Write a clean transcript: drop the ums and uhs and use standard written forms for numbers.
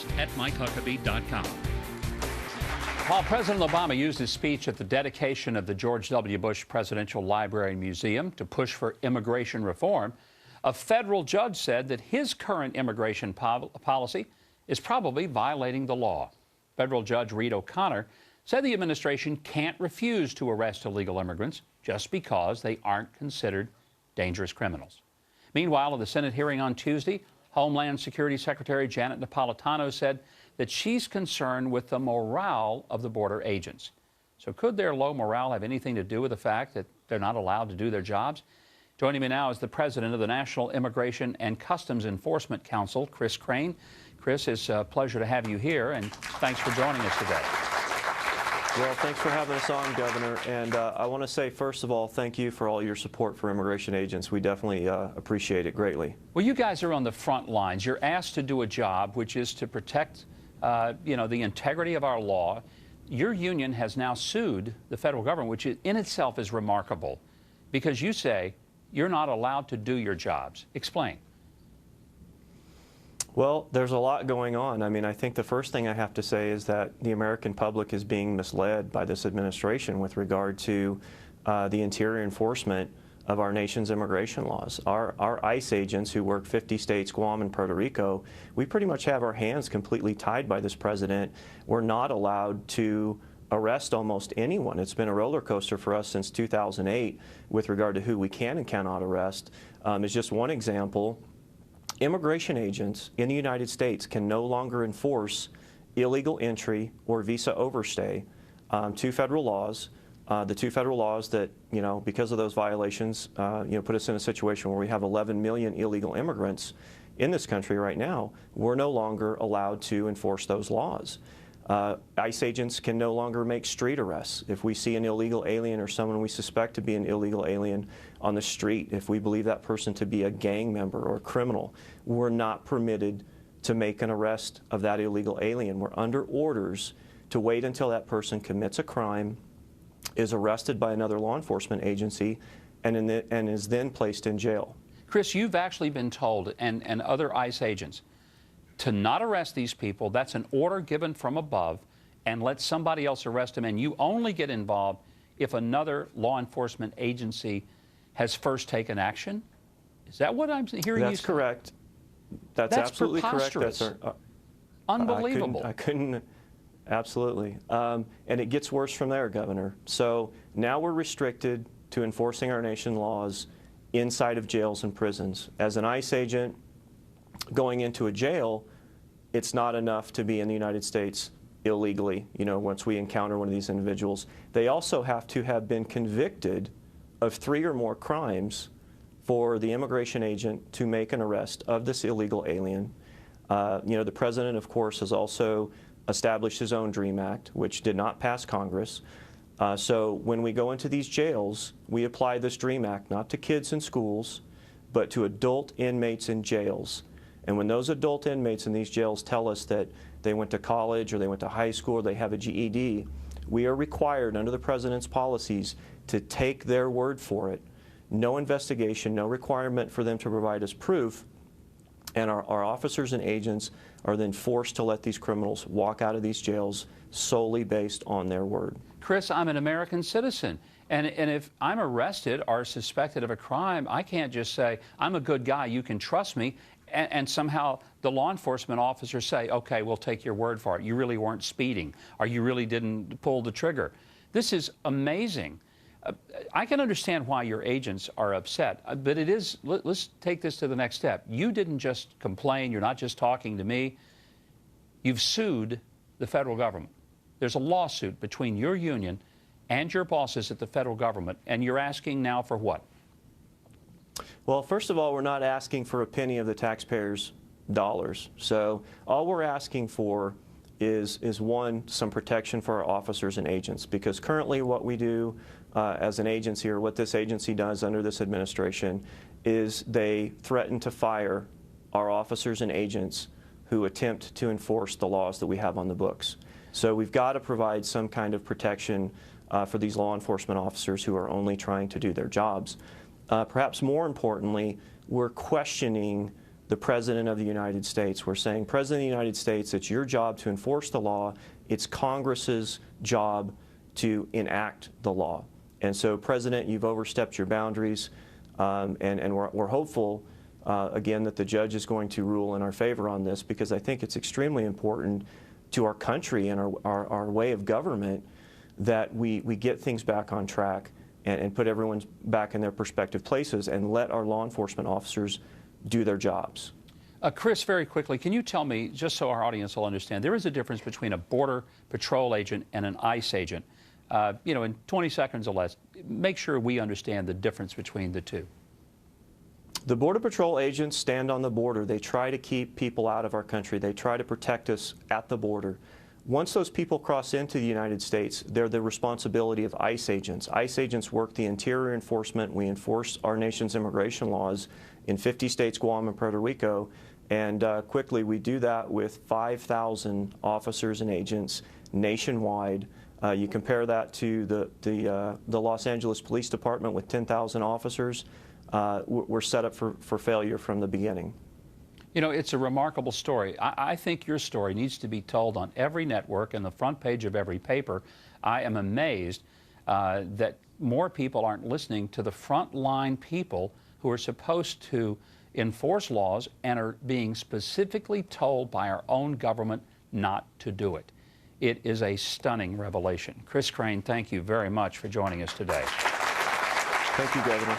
us at MikeHuckabee.com. While President Obama used his speech at the dedication of the George W. Bush Presidential Library and Museum to push for immigration reform, a federal judge said that his current immigration policy is probably violating the law. Federal Judge Reed O'Connor said the administration can't refuse to arrest illegal immigrants just because they aren't considered dangerous criminals. Meanwhile, at the Senate hearing on Tuesday, Homeland Security Secretary Janet Napolitano said that she's concerned with the morale of the border agents. So could their low morale have anything to do with the fact that they're not allowed to do their jobs? Joining me now is the president of the National Immigration and Customs Enforcement Council, Chris Crane. Chris, it's a pleasure to have you here, and thanks for joining us today. Well, thanks for having us on, Governor. And I want to say, first of all, thank you for all your support for immigration agents. We definitely appreciate it greatly. Well, you guys are on the front lines. You're asked to do a job which is to protect, the integrity of our law. Your union has now sued the federal government, which in itself is remarkable, because you say you're not allowed to do your jobs. Explain. Well, there's a lot going on. I mean, I think the first thing I have to say is that the American public is being misled by this administration with regard to the interior enforcement of our nation's immigration laws. Our ICE agents who work 50 states, Guam and Puerto Rico, we pretty much have our hands completely tied by this president. We're not allowed to arrest almost anyone. It's been a roller coaster for us since 2008 with regard to who we can and cannot arrest. It's just one example. Immigration agents in the United States can no longer enforce illegal entry or visa overstay. Two federal laws. The two federal laws that, because of those violations, put us in a situation where we have 11 million illegal immigrants in this country right now. We're no longer allowed to enforce those laws. ICE agents can no longer make street arrests. If we see an illegal alien or someone we suspect to be an illegal alien on the street, if we believe that person to be a gang member or a criminal, we're not permitted to make an arrest of that illegal alien. We're under orders to wait until that person commits a crime, is arrested by another law enforcement agency, and is then placed in jail. Chris, you've actually been told, and other ICE agents, to not arrest these people. That's an order given from above, and let somebody else arrest them, and you only get involved if another law enforcement agency has first taken action? Is that what I'm hearing you say? That's correct. That's absolutely correct. That's unbelievable. I couldn't, absolutely. And it gets worse from there, Governor. So now we're restricted to enforcing our nation's laws inside of jails and prisons. As an ICE agent going into a jail, it's not enough to be in the United States illegally, once we encounter one of these individuals. They also have to have been convicted of 3 or more crimes for the immigration agent to make an arrest of this illegal alien. The president, of course, has also established his own DREAM Act, which did not pass Congress. So when we go into these jails, we apply this DREAM Act not to kids in schools, but to adult inmates in jails. And when those adult inmates in these jails tell us that they went to college or they went to high school or they have a GED, we are required under the president's policies to take their word for it. No investigation, no requirement for them to provide us proof. And our officers and agents are then forced to let these criminals walk out of these jails solely based on their word. Chris, I'm an American citizen. And if I'm arrested or suspected of a crime, I can't just say, I'm a good guy, you can trust me, and somehow the law enforcement officers say, okay, we'll take your word for it. You really weren't speeding, or you really didn't pull the trigger. This is amazing. I can understand why your agents are upset, but let's take this to the next step. You didn't just complain, you're not just talking to me. You've sued the federal government. There's a lawsuit between your union and your bosses at the federal government, and you're asking now for what? Well, first of all, we're not asking for a penny of the taxpayers' dollars. So all we're asking for is one, some protection for our officers and agents, because currently what we do as an agency, or what this agency does under this administration, is they threaten to fire our officers and agents who attempt to enforce the laws that we have on the books. So we've got to provide some kind of protection for these law enforcement officers who are only trying to do their jobs. Perhaps more importantly, we're questioning the President of the United States. We're saying, President of the United States, it's your job to enforce the law. It's Congress's job to enact the law. And so, President, you've overstepped your boundaries, and we're hopeful, again, that the judge is going to rule in our favor on this, because I think it's extremely important to our country and our way of government that we get things back on track and put everyone back in their prospective places and let our law enforcement officers do their jobs. Chris, very quickly, can you tell me, just so our audience will understand, there is a difference between a Border Patrol agent and an ICE agent. You know, in 20 seconds or less, make sure we understand the difference between the two. The Border Patrol agents stand on the border. They try to keep people out of our country. They try to protect us at the border. Once those people cross into the United States, they're the responsibility of ICE agents. ICE agents work the interior enforcement. We enforce our nation's immigration laws in 50 states, Guam, and Puerto Rico. And quickly, we do that with 5,000 officers and agents nationwide. You compare that to the Los Angeles Police Department with 10,000 officers. We're set up for failure from the beginning. You know, it's a remarkable story. I think your story needs to be told on every network and the front page of every paper. I am amazed that more people aren't listening to the frontline people who are supposed to enforce laws and are being specifically told by our own government not to do it. It is a stunning revelation. Chris Crane, thank you very much for joining us today. Thank you, Governor.